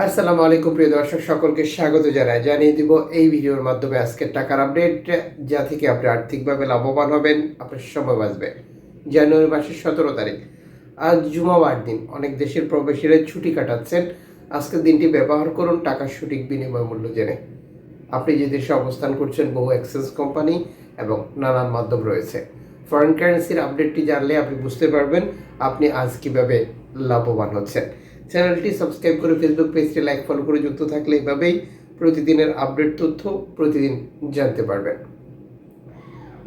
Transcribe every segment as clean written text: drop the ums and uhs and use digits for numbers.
আসসালামু আলাইকুম প্রিয় দর্শক সকলকে স্বাগত জানিয়ে দিব এই ভিডিওর মাধ্যমে আজকের টাকার আপডেট, যা থেকে আপনি আর্থিকভাবে লাভবান হবেন, আপনার সময় বাঁচবে। জানুয়ারি মাসের 17 তারিখ, আজ জুমাবার দিন। অনেক দেশের প্রবাসীরা ছুটি কাটাচ্ছেন। আজকের দিনটি ব্যবহার করুন টাকার সঠিক বিনিময় মূল্য জেনে। আপনি যে দেশে অবস্থান করছেন, বহু এক্সচেঞ্জ কোম্পানি এবং নানান মাধ্যম রয়েছে। ফরেন কারেন্সির আপডেটটি জানলে আপনি বুঝতে পারবেন আপনি আজ কিভাবে লাভবান হচ্ছেন। চ্যানেলটি সাবস্ক্রাইব করে ফেসবুক পেজটি লাইক ফলো করে যুক্ত থাকলে এভাবেই প্রতিদিনের আপডেট তথ্য প্রতিদিন জানতে পারবেন।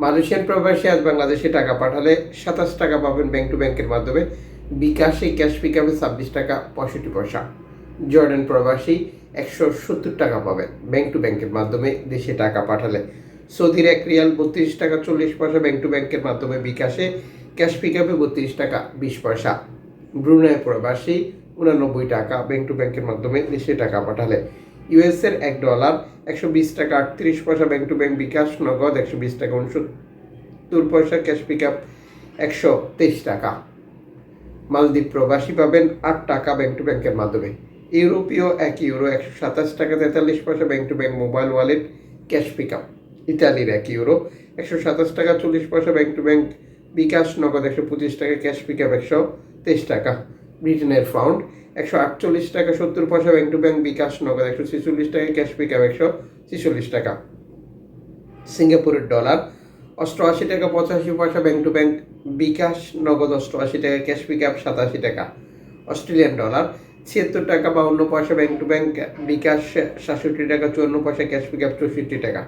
মালয়েশিয়ান প্রবাসী আজ বাংলাদেশে টাকা পাঠালে 27 টাকা পাবেন ব্যাংক টু ব্যাংকের মাধ্যমে। বিকাশে ক্যাশ পিকআপে 26 টাকা 65 পয়সা। জর্ডান প্রবাসী 170 টাকা পাবেন ব্যাংক টু ব্যাংকের মাধ্যমে দেশে টাকা পাঠালে। সৌদির 1 রিয়াল 32 টাকা 40 পয়সা ব্যাংক টু ব্যাংকের মাধ্যমে। বিকাশে ক্যাশ পিকআপে 32 টাকা 20 পয়সা। ব্রুনাই প্রবাসী 89 টাকা ব্যাংক টু ব্যাংকের মাধ্যমে দেশে টাকা পাঠালে। ইউএসের $1 120 টাকা 38 পয়সা ব্যাংক টু ব্যাংক। বিকাশ নগদ 120 টাকা 69 পয়সা। ক্যাশ পিকআপ 123 টাকা। মালদ্বীপ প্রবাসী পাবেন 8 টাকা ব্যাংক টু ব্যাংকের মাধ্যমে। ইউরোপীয় 1 ইউরো 127 টাকা 43 পয়সা bank to bank mobile wallet cash pickup. ইতালির 1 ইউরো 127 টাকা 40 পয়সা ব্যাংক টু ব্যাংক। বিকাশ নগদ 125 টাকা। ক্যাশ পিকআপ 123 টাকা। ব্রিটেনের পাউন্ড 148 টাকা 70 পয়সা ব্যাংক টু ব্যাংক। বিকাশ নগদ 146 টাকা। ক্যাশ পিকআপ 146 টাকা। সিঙ্গাপুরের ডলার 88 টাকা 85 পয়সা ব্যাংক টু ব্যাংক। বিকাশ নগদ 88 টাকা। ক্যাশ পিকআপ 87 টাকা। অস্ট্রেলিয়ান ডলার 76 টাকা 52 পয়সা ব্যাংক টু ব্যাংক। বিকাশ 67 টাকা 54 পয়সা। ক্যাশ পিকআপ 64 টাকা।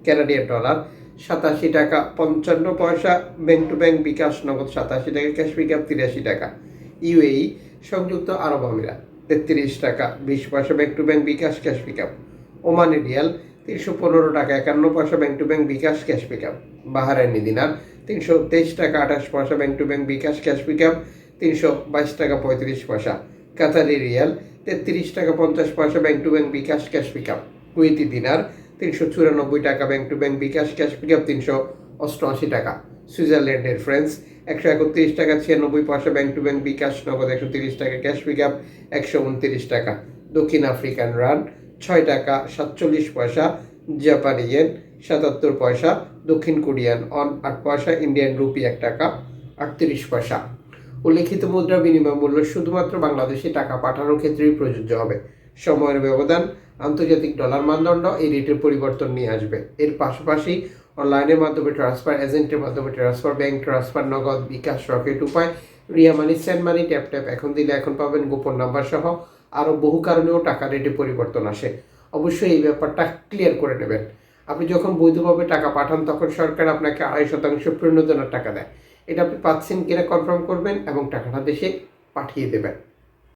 কানাডিয়ান ডলার 87 টাকা 55 পয়সা ব্যাংক টু ব্যাংক। বিকাশ নগদ 87 টাকা। ক্যাশ পিকআপ 83 টাকা। ইউএই সংযুক্ত আরব আমিরাত 33 টাকা 20 পয়সা bank to bank. BKash cash pickup. Omani রিয়াল 315 টাকা 51 পয়সা bank to bank. BKash cash pickup. Bahraini দিনার 323 টাকা 28 পয়সা bank to bank. BKash cash pickup 322 টাকা 35 পয়সা। কাতারি রিয়াল 33 টাকা 50 পয়সা bank to bank. BKash cash pickup. Kuwaiti দিনার 394 টাকা bank to bank. BKash cash pickup 388 টাকা। সুইজারল্যান্ডের ফ্রান্স 131 টাকা 96 পয়সা ব্যাংক টু ব্যাংক। বিকাশ নগদ 130 টাকা। ক্যাশ পিকআপ 129 টাকা। দক্ষিণ আফ্রিকান রান 6 টাকা 47 পয়সা। জাপানি ইয়েন 77 পয়সা। দক্ষিণ কোরিয়ান অন 8 পয়সা। ইন্ডিয়ান রুপি 1 টাকা 38 পয়সা। উল্লেখিত মুদ্রা বিনিময় মূল্য শুধুমাত্র বাংলাদেশে টাকা পাঠানোর ক্ষেত্রেই প্রযোজ্য হবে। সময়ের ব্যবধান, আন্তর্জাতিক ডলার মানদণ্ড এই রেটের পরিবর্তন নিয়ে আসবে। এর পাশাপাশি অনলাইনের মাধ্যমে ট্রান্সফার, এজেন্টের মাধ্যমে ট্রান্সফার, ব্যাংক ট্রান্সফার, নগদ, বিকাশ, রকেট উপায়, রিয়া মানি, সেন্ড মানি, ট্যাপ ট্যাপ, এখন দিলে এখন পাবেন, গোপন নাম্বার সহ আরও বহু কারণেও টাকা রেটে পরিবর্তন আসে। অবশ্যই এই ব্যাপারটা ক্লিয়ার করে নেবেন। আপনি যখন বৈধভাবে টাকা পাঠান তখন সরকার আপনাকে 2.5% প্রণোদনার টাকা দেয়। এটা আপনি পাচ্ছেন কিনা কনফার্ম করবেন এবং টাকাটা দেশে পাঠিয়ে দেবেন।